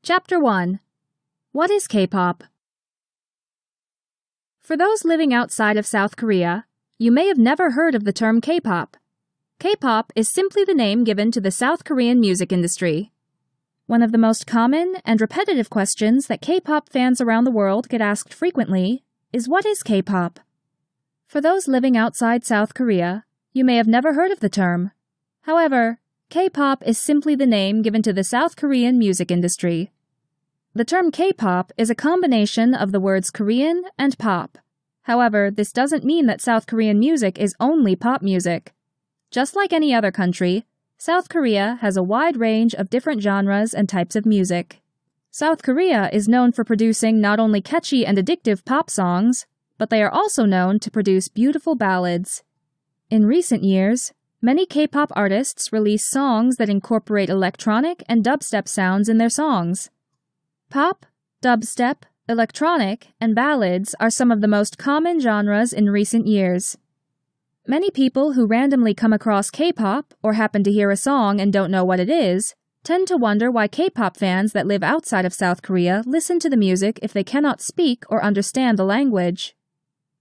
Chapter 1. What is K-pop? For those living outside of South Korea, you may have never heard of the term K-pop. K-pop is simply the name given to the South Korean music industry. One of the most common and repetitive questions that K-pop fans around the world get asked frequently is, what is K-pop? For those living outside South Korea, you may have never heard of the term. However, K-pop is simply the name given to the South Korean music industry. The term K-pop is a combination of the words Korean and pop. However, this doesn't mean that South Korean music is only pop music. Just like any other country, South Korea has a wide range of different genres and types of music. South Korea is known for producing not only catchy and addictive pop songs, but they are also known to produce beautiful ballads. In recent years, many K-pop artists release songs that incorporate electronic and dubstep sounds in their songs. Pop, dubstep, electronic, and ballads are some of the most common genres in recent years. Many people who randomly come across K-pop or happen to hear a song and don't know what it is tend to wonder why K-pop fans that live outside of South Korea listen to the music if they cannot speak or understand the language.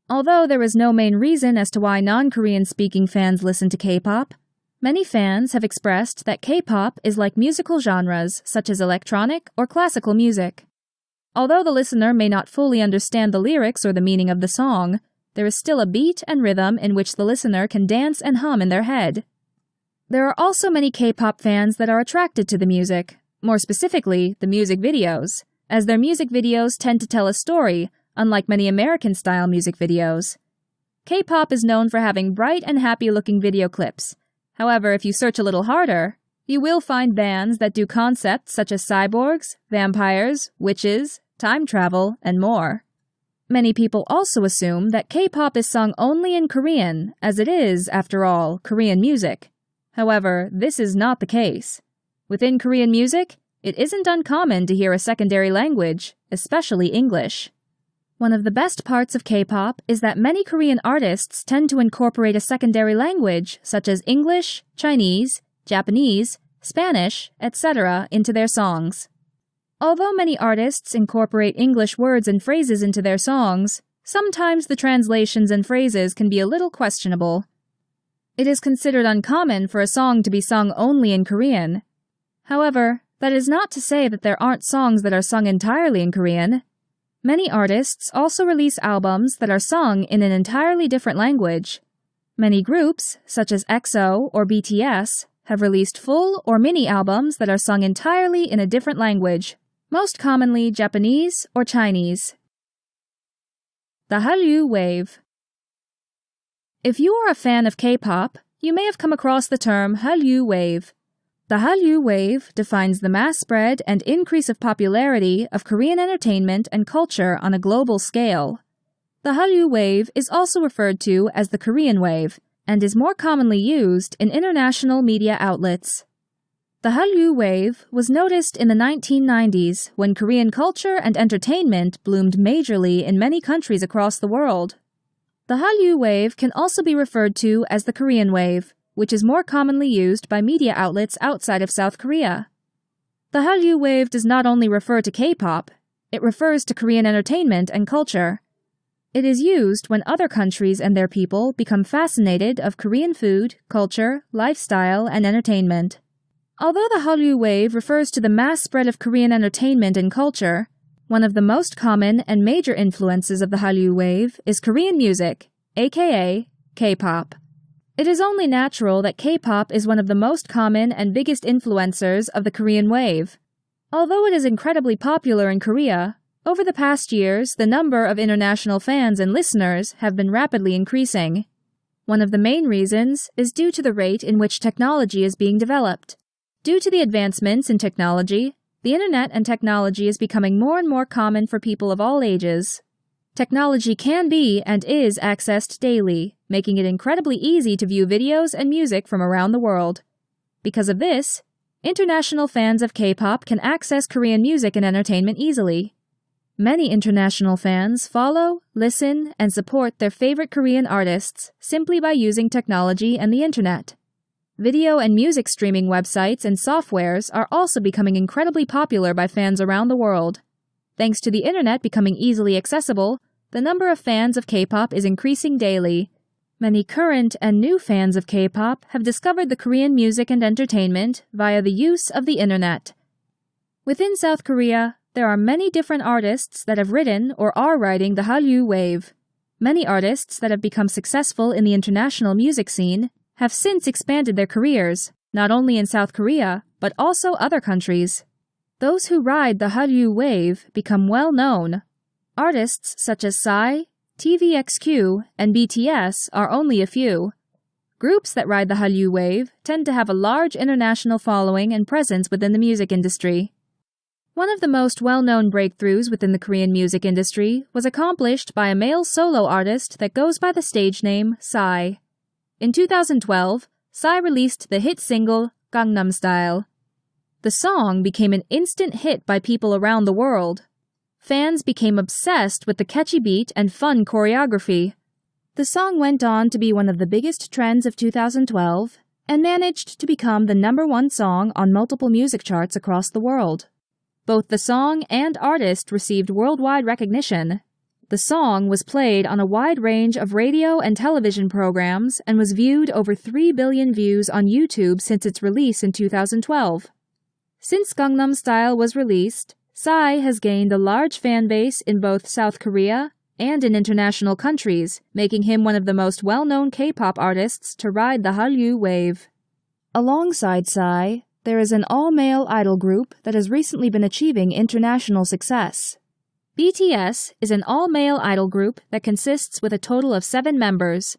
Although there is no main reason as to why non-Korean-speaking fans listen to K-pop, many fans have expressed that K-pop is like musical genres such as electronic or classical music. Although the listener may not fully understand the lyrics or the meaning of the song, there is still a beat and rhythm in which the listener can dance and hum in their head. There are also many K-pop fans that are attracted to the music, more specifically, the music videos, as their music videos tend to tell a story, unlike many American-style music videos. K-pop is known for having bright and happy-looking video clips. However, if you search a little harder, you will find bands that do concepts such as cyborgs, vampires, witches, time travel, and more. Many people also assume that K-pop is sung only in Korean, as it is, after all, Korean music. However, this is not the case. Within Korean music, it isn't uncommon to hear a secondary language, especially English. One of the best parts of K-pop is that many Korean artists tend to incorporate a secondary language such as English, Chinese, Japanese, Spanish, etc. into their songs. Although many artists incorporate English words and phrases into their songs, sometimes the translations and phrases can be a little questionable. It is considered uncommon for a song to be sung only in Korean. However, that is not to say that there aren't songs that are sung entirely in Korean. Many artists also release albums that are sung in an entirely different language. Many groups, such as EXO or BTS, have released full or mini albums that are sung entirely in a different language, most commonly Japanese or Chinese. The Hallyu Wave. If you are a fan of K-pop, you may have come across the term Hallyu Wave. The Hallyu Wave defines the mass spread and increase of popularity of Korean entertainment and culture on a global scale. The Hallyu Wave is also referred to as the Korean Wave and is more commonly used in international media outlets. The Hallyu Wave was noticed in the 1990s when Korean culture and entertainment bloomed majorly in many countries across the world. The Hallyu Wave can also be referred to as the Korean Wave, which is more commonly used by media outlets outside of South Korea. The Hallyu Wave does not only refer to K-pop, it refers to Korean entertainment and culture. It is used when other countries and their people become fascinated of Korean food, culture, lifestyle, and entertainment. Although the Hallyu Wave refers to the mass spread of Korean entertainment and culture, one of the most common and major influences of the Hallyu Wave is Korean music, aka K-pop. It is only natural that K-pop is one of the most common and biggest influencers of the Korean wave. Although it is incredibly popular in Korea, over the past years, the number of international fans and listeners have been rapidly increasing. One of the main reasons is due to the rate in which technology is being developed. Due to the advancements in technology, the internet and technology is becoming more and more common for people of all ages. Technology can be and is accessed daily, making it incredibly easy to view videos and music from around the world. Because of this, international fans of K-pop can access Korean music and entertainment easily. Many international fans follow, listen, and support their favorite Korean artists simply by using technology and the internet. Video and music streaming websites and softwares are also becoming incredibly popular by fans around the world. Thanks to the internet becoming easily accessible, the number of fans of K-pop is increasing daily. Many current and new fans of K-pop have discovered the Korean music and entertainment via the use of the internet. Within South Korea, there are many different artists that have written or are writing the Hallyu Wave. Many artists that have become successful in the international music scene have since expanded their careers, not only in South Korea, but also other countries. Those who ride the Hallyu Wave become well known. Artists such as Psy, TVXQ, and BTS are only a few. Groups that ride the Hallyu Wave tend to have a large international following and presence within the music industry. One of the most well-known breakthroughs within the Korean music industry was accomplished by a male solo artist that goes by the stage name Psy. In 2012, Psy released the hit single Gangnam Style. The song became an instant hit by people around the world. Fans became obsessed with the catchy beat and fun choreography. The song went on to be one of the biggest trends of 2012 and managed to become the #1 song on multiple music charts across the world. Both the song and artist received worldwide recognition. The song was played on a wide range of radio and television programs and was viewed over 3 billion views on YouTube since its release in 2012. Since Gangnam Style was released, Psy has gained a large fan base in both South Korea and in international countries, making him one of the most well-known K-pop artists to ride the Hallyu Wave. Alongside Psy, there is an all-male idol group that has recently been achieving international success. BTS is an all-male idol group that consists with a total of 7 members.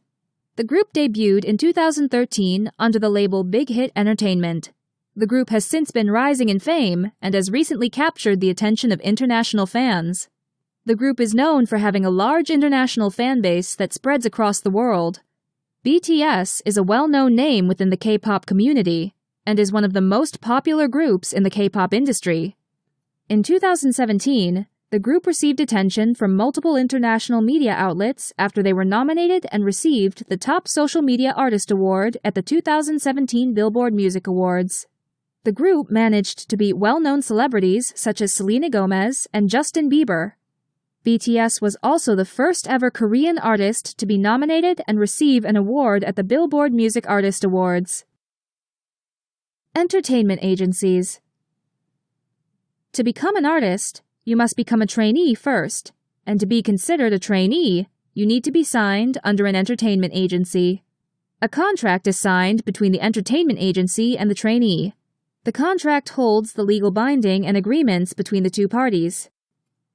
The group debuted in 2013 under the label Big Hit Entertainment. The group has since been rising in fame and has recently captured the attention of international fans. The group is known for having a large international fan base that spreads across the world. BTS is a well-known name within the K-pop community and is one of the most popular groups in the K-pop industry. In 2017, the group received attention from multiple international media outlets after they were nominated and received the Top Social Media Artist Award at the 2017 Billboard Music Awards. The group managed to beat well-known celebrities such as Selena Gomez and Justin Bieber. BTS was also the first ever Korean artist to be nominated and receive an award at the Billboard Music Artist Awards. Entertainment agencies. To become an artist, you must become a trainee first, and to be considered a trainee, you need to be signed under an entertainment agency. A contract is signed between the entertainment agency and the trainee. The contract holds the legal binding and agreements between the two parties.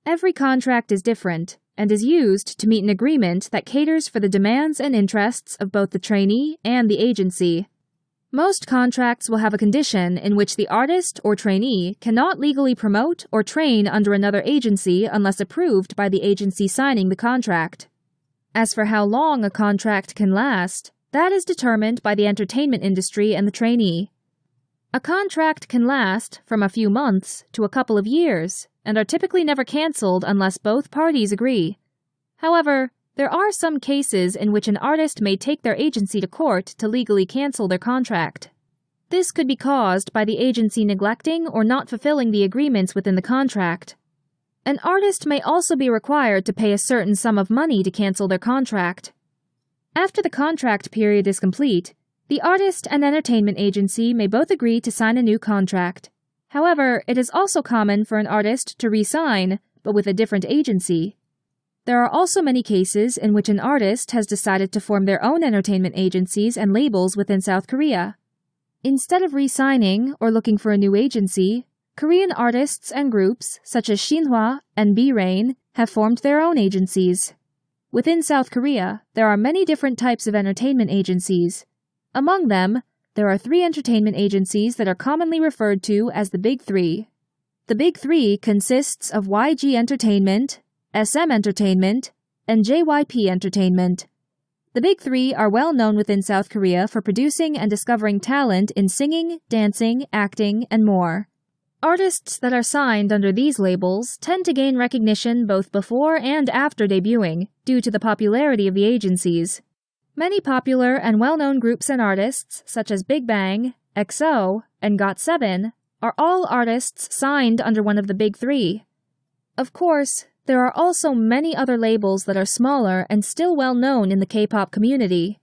Every contract is different and is used to meet an agreement that caters for the demands and interests of both the trainee and the agency. Most contracts will have a condition in which the artist or trainee cannot legally promote or train under another agency unless approved by the agency signing the contract. As for how long a contract can last, that is determined by the entertainment industry and the trainee. A contract can last from a few months to a couple of years and are typically never cancelled unless both parties agree. However, there are some cases in which an artist may take their agency to court to legally cancel their contract. This could be caused by the agency neglecting or not fulfilling the agreements within the contract. An artist may also be required to pay a certain sum of money to cancel their contract. After the contract period is complete, the artist and entertainment agency may both agree to sign a new contract. However, it is also common for an artist to re-sign, but with a different agency. There are also many cases in which an artist has decided to form their own entertainment agencies and labels within South Korea. Instead of re-signing or looking for a new agency, Korean artists and groups such as Shinhwa and B-Rain have formed their own agencies. Within South Korea, there are many different types of entertainment agencies. Among them, there are 3 entertainment agencies that are commonly referred to as the Big Three. The Big Three consists of YG Entertainment, SM Entertainment, and JYP Entertainment. The Big Three are well known within South Korea for producing and discovering talent in singing, dancing, acting, and more. Artists that are signed under these labels tend to gain recognition both before and after debuting, due to the popularity of the agencies. Many popular and well-known groups and artists, such as Big Bang, EXO, and GOT7, are all artists signed under one of the big three. Of course, there are also many other labels that are smaller and still well-known in the K-pop community.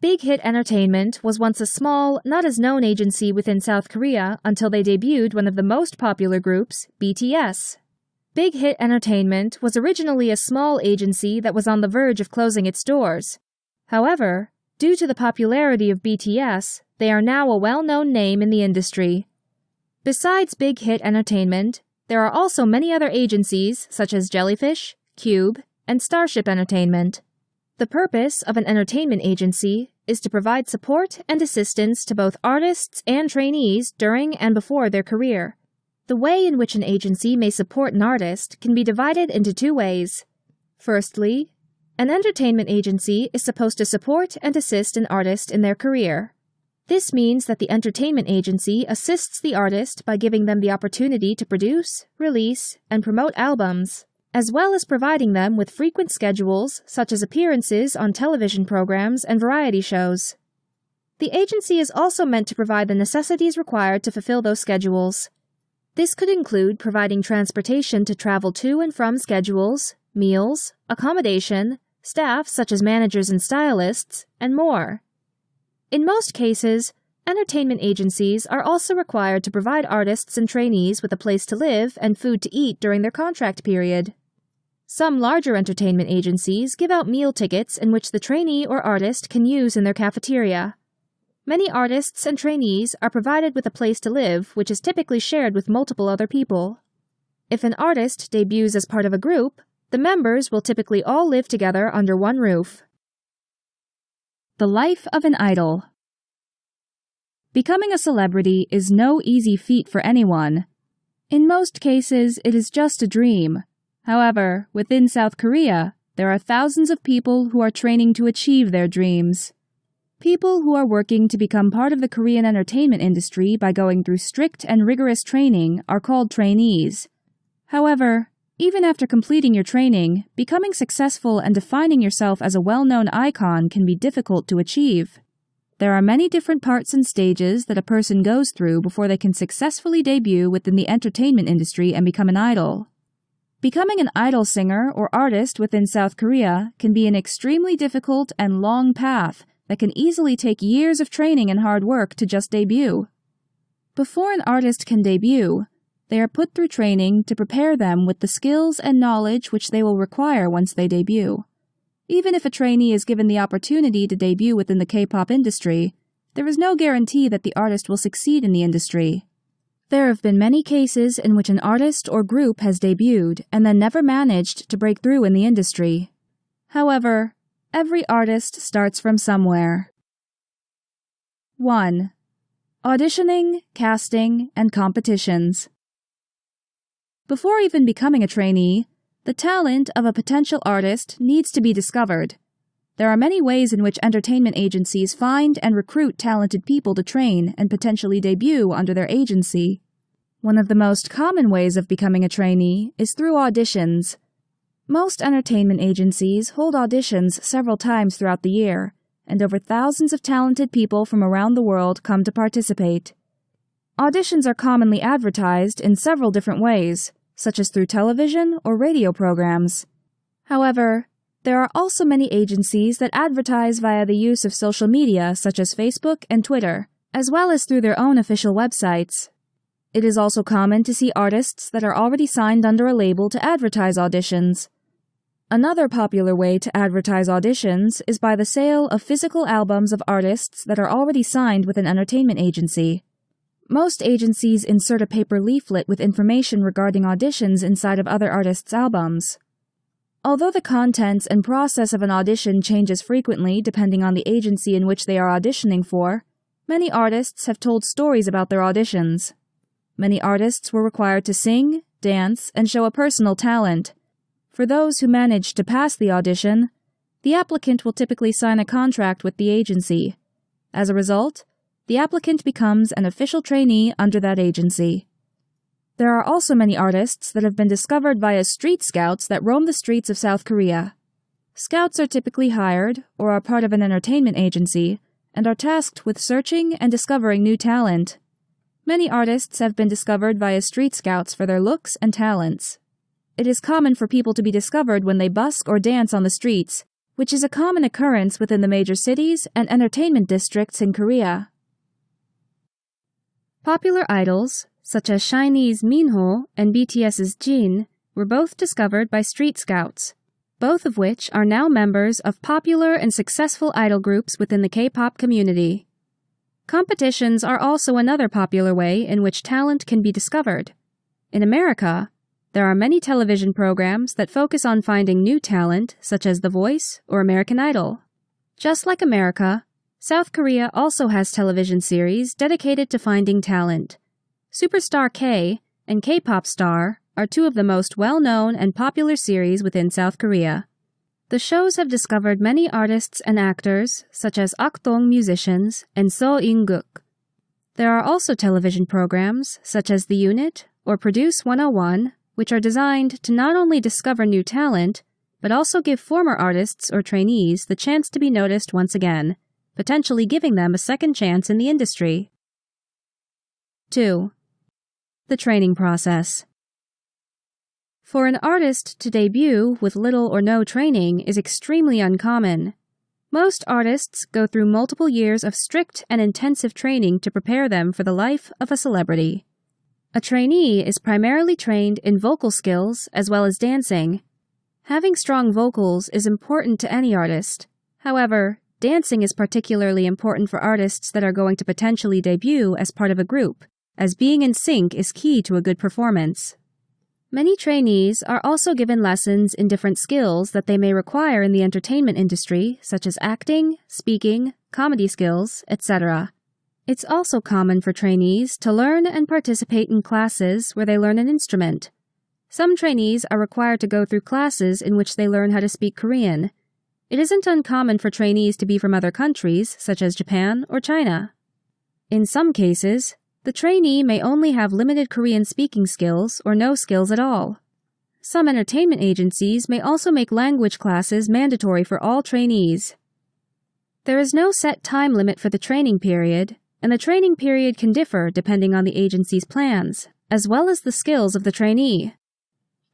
Big Hit Entertainment was once a small, not-as-known agency within South Korea until they debuted one of the most popular groups, BTS. Big Hit Entertainment was originally a small agency that was on the verge of closing its doors. However, due to the popularity of BTS, they are now a well-known name in the industry. Besides Big Hit Entertainment, there are also many other agencies such as Jellyfish, Cube, and Starship Entertainment. The purpose of an entertainment agency is to provide support and assistance to both artists and trainees during and before their career. The way in which an agency may support an artist can be divided into two ways. Firstly, an entertainment agency is supposed to support and assist an artist in their career. This means that the entertainment agency assists the artist by giving them the opportunity to produce, release, and promote albums, as well as providing them with frequent schedules such as appearances on television programs and variety shows. The agency is also meant to provide the necessities required to fulfill those schedules. This could include providing transportation to travel to and from schedules, meals, accommodation, staff such as managers and stylists, and more. In most cases, entertainment agencies are also required to provide artists and trainees with a place to live and food to eat during their contract period. Some larger entertainment agencies give out meal tickets in which the trainee or artist can use in their cafeteria. Many artists and trainees are provided with a place to live, which is typically shared with multiple other people. If an artist debuts as part of a group, the members will typically all live together under one roof. The life of an idol. Becoming a celebrity is no easy feat for anyone. In most cases, it is just a dream. However, within South Korea, there are thousands of people who are training to achieve their dreams. People who are working to become part of the Korean entertainment industry by going through strict and rigorous training are called trainees. However, even after completing your training, becoming successful and defining yourself as a well-known icon can be difficult to achieve. There are many different parts and stages that a person goes through before they can successfully debut within the entertainment industry and become an idol. Becoming an idol singer or artist within South Korea can be an extremely difficult and long path that can easily take years of training and hard work to just debut. Before an artist can debut, they are put through training to prepare them with the skills and knowledge which they will require once they debut. Even if a trainee is given the opportunity to debut within the K-pop industry, there is no guarantee that the artist will succeed in the industry. There have been many cases in which an artist or group has debuted and then never managed to break through in the industry. However, every artist starts from somewhere. 1. Auditioning, casting, and competitions. Before even becoming a trainee, the talent of a potential artist needs to be discovered. There are many ways in which entertainment agencies find and recruit talented people to train and potentially debut under their agency. One of the most common ways of becoming a trainee is through auditions. Most entertainment agencies hold auditions several times throughout the year, and over thousands of talented people from around the world come to participate. Auditions are commonly advertised in several different ways, such as through television or radio programs. However, there are also many agencies that advertise via the use of social media such as Facebook and Twitter, as well as through their own official websites. It is also common to see artists that are already signed under a label to advertise auditions. Another popular way to advertise auditions is by the sale of physical albums of artists that are already signed with an entertainment agency. Most agencies insert a paper leaflet with information regarding auditions inside of other artists' albums. Although the contents and process of an audition changes frequently depending on the agency in which they are auditioning for, many artists have told stories about their auditions. Many artists were required to sing, dance, and show a personal talent. For those who manage to pass the audition, the applicant will typically sign a contract with the agency. As a result, the applicant becomes an official trainee under that agency. There are also many artists that have been discovered via street scouts that roam the streets of South Korea. Scouts are typically hired or are part of an entertainment agency and are tasked with searching and discovering new talent. Many artists have been discovered via street scouts for their looks and talents. It is common for people to be discovered when they busk or dance on the streets, which is a common occurrence within the major cities and entertainment districts in Korea. Popular idols, such as Chinese Minho and BTS's Jin, were both discovered by street scouts, both of which are now members of popular and successful idol groups within the K-pop community. Competitions are also another popular way in which talent can be discovered. In America, there are many television programs that focus on finding new talent, such as The Voice or American Idol. Just like America, South Korea also has television series dedicated to finding talent. Superstar K and K-pop Star are two of the most well-known and popular series within South Korea. The shows have discovered many artists and actors, such as akdong musicians and So In-guk. There are also television programs, such as The Unit or Produce 101, which are designed to not only discover new talent, but also give former artists or trainees the chance to be noticed once again, potentially giving them a second chance in the industry. 2. The training process. For an artist to debut with little or no training is extremely uncommon. Most artists go through multiple years of strict and intensive training to prepare them for the life of a celebrity. A trainee is primarily trained in vocal skills as well as dancing. Having strong vocals is important to any artist. However, dancing is particularly important for artists that are going to potentially debut as part of a group, as being in sync is key to a good performance. Many trainees are also given lessons in different skills that they may require in the entertainment industry, such as acting, speaking, comedy skills, etc. It's also common for trainees to learn and participate in classes where they learn an instrument. Some trainees are required to go through classes in which they learn how to speak Korean. It isn't uncommon for trainees to be from other countries, such as Japan or China. In some cases, the trainee may only have limited Korean speaking skills or no skills at all. Some entertainment agencies may also make language classes mandatory for all trainees. There is no set time limit for the training period, and the training period can differ depending on the agency's plans, as well as the skills of the trainee.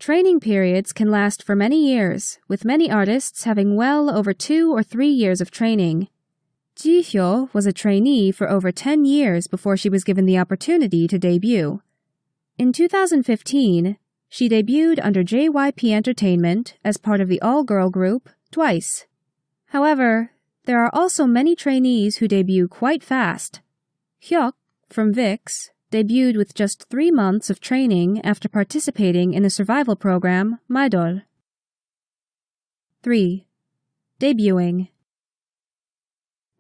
Training periods can last for many years, with many artists having well over 2 or 3 years of training. Ji-hyo was a trainee for over 10 years before she was given the opportunity to debut. In 2015, she debuted under JYP Entertainment as part of the all-girl group Twice. However, there are also many trainees who debut quite fast. Hyuk, from VIX, debuted with just 3 months of training after participating in the survival program Maidol. 3. Debuting.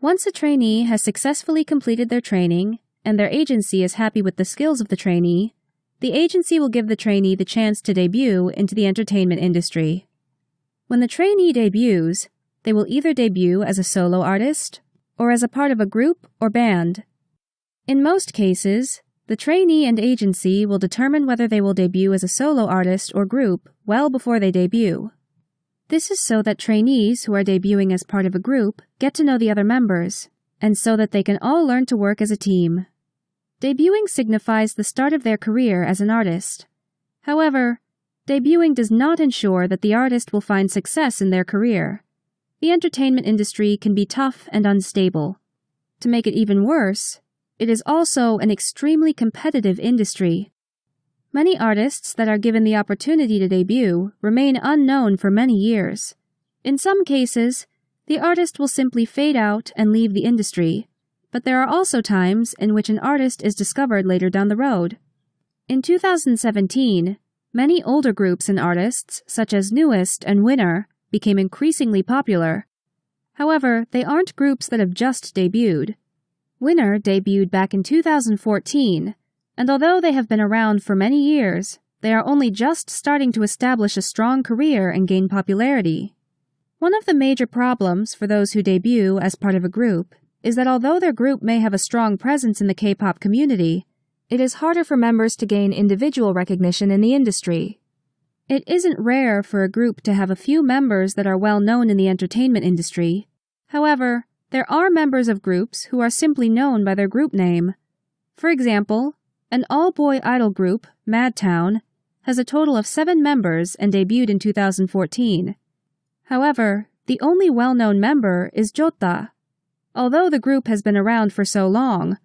Once a trainee has successfully completed their training and their agency is happy with the skills of the trainee, the agency will give the trainee the chance to debut into the entertainment industry. When the trainee debuts, they will either debut as a solo artist or as a part of a group or band. In most cases, the trainee and agency will determine whether they will debut as a solo artist or group well before they debut. This is so that trainees who are debuting as part of a group get to know the other members, and so that they can all learn to work as a team. Debuting signifies the start of their career as an artist. However, debuting does not ensure that the artist will find success in their career. The entertainment industry can be tough and unstable. To make it even worse, it is also an extremely competitive industry. Many artists that are given the opportunity to debut remain unknown for many years. In some cases, the artist will simply fade out and leave the industry, but there are also times in which an artist is discovered later down the road. In 2017, many older groups and artists, such as Newest and Winner, became increasingly popular. However, they aren't groups that have just debuted. Winner debuted back in 2014, and although they have been around for many years, they are only just starting to establish a strong career and gain popularity. One of the major problems for those who debut as part of a group is that although their group may have a strong presence in the K-pop community, it is harder for members to gain individual recognition in the industry. It isn't rare for a group to have a few members that are well known in the entertainment industry. However, there are members of groups who are simply known by their group name. For example, an all-boy idol group, Madtown, has a total of 7 members and debuted in 2014. However, the only well-known member is Jota. Although the group has been around for so long,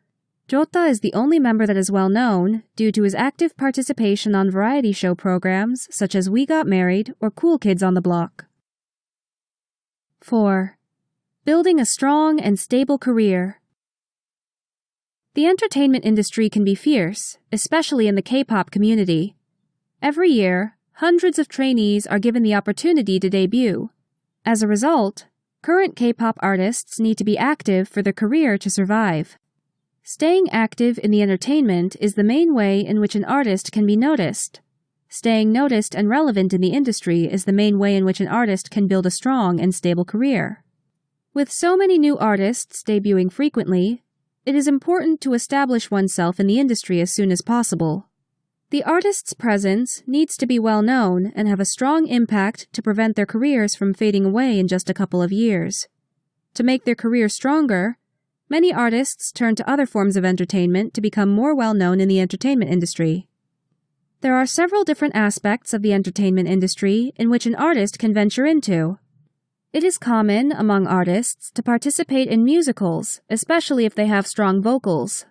Jota is the only member that is well known due to his active participation on variety show programs such as We Got Married or Cool Kids on the Block. 4. Building a strong and stable career. The entertainment industry can be fierce, especially in the K-pop community. Every year, hundreds of trainees are given the opportunity to debut. As a result, current K-pop artists need to be active for their career to survive. Staying active in the entertainment is the main way in which an artist can be noticed. Staying noticed and relevant in the industry is the main way in which an artist can build a strong and stable career. With so many new artists debuting frequently, it is important to establish oneself in the industry as soon as possible. The artist's presence needs to be well known and have a strong impact to prevent their careers from fading away in just a couple of years. To make their career stronger, many artists turn to other forms of entertainment to become more well-known in the entertainment industry. There are several different aspects of the entertainment industry in which an artist can venture into. It is common among artists to participate in musicals, especially if they have strong vocals.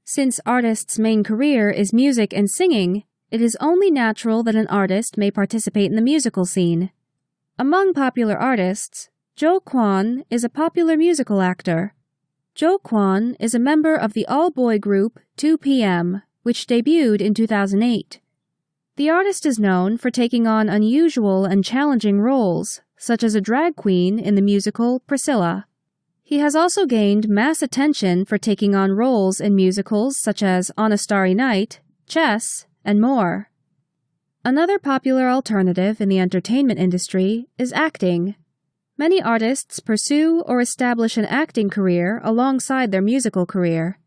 Since artists' main career is music and singing, it is only natural that an artist may participate in the musical scene. Among popular artists, Jo Kwon is a popular musical actor. Jo Kwon is a member of the all-boy group 2PM, which debuted in 2008. The artist is known for taking on unusual and challenging roles, such as a drag queen in the musical Priscilla. He has also gained mass attention for taking on roles in musicals such as On a Starry Night, Chess, and more. Another popular alternative in the entertainment industry is acting. Many artists pursue or establish an acting career alongside their musical career.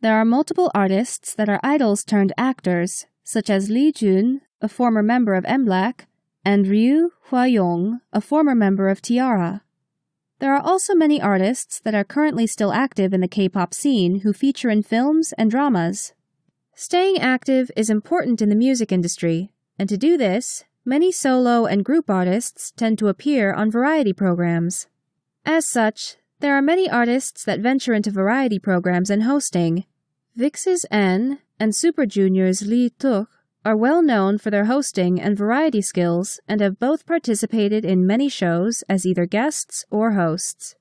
There are multiple artists that are idols turned actors, such as Lee Jun, a former member of MBLAQ, and Ryu Hwa-young, a former member of Tiara. There are also many artists that are currently still active in the K-pop scene who feature in films and dramas. Staying active is important in the music industry, and to do this, many solo and group artists tend to appear on variety programs. As such, there are many artists that venture into variety programs and hosting. VIX's N and Super Junior's Lee Tuk are well known for their hosting and variety skills and have both participated in many shows as either guests or hosts.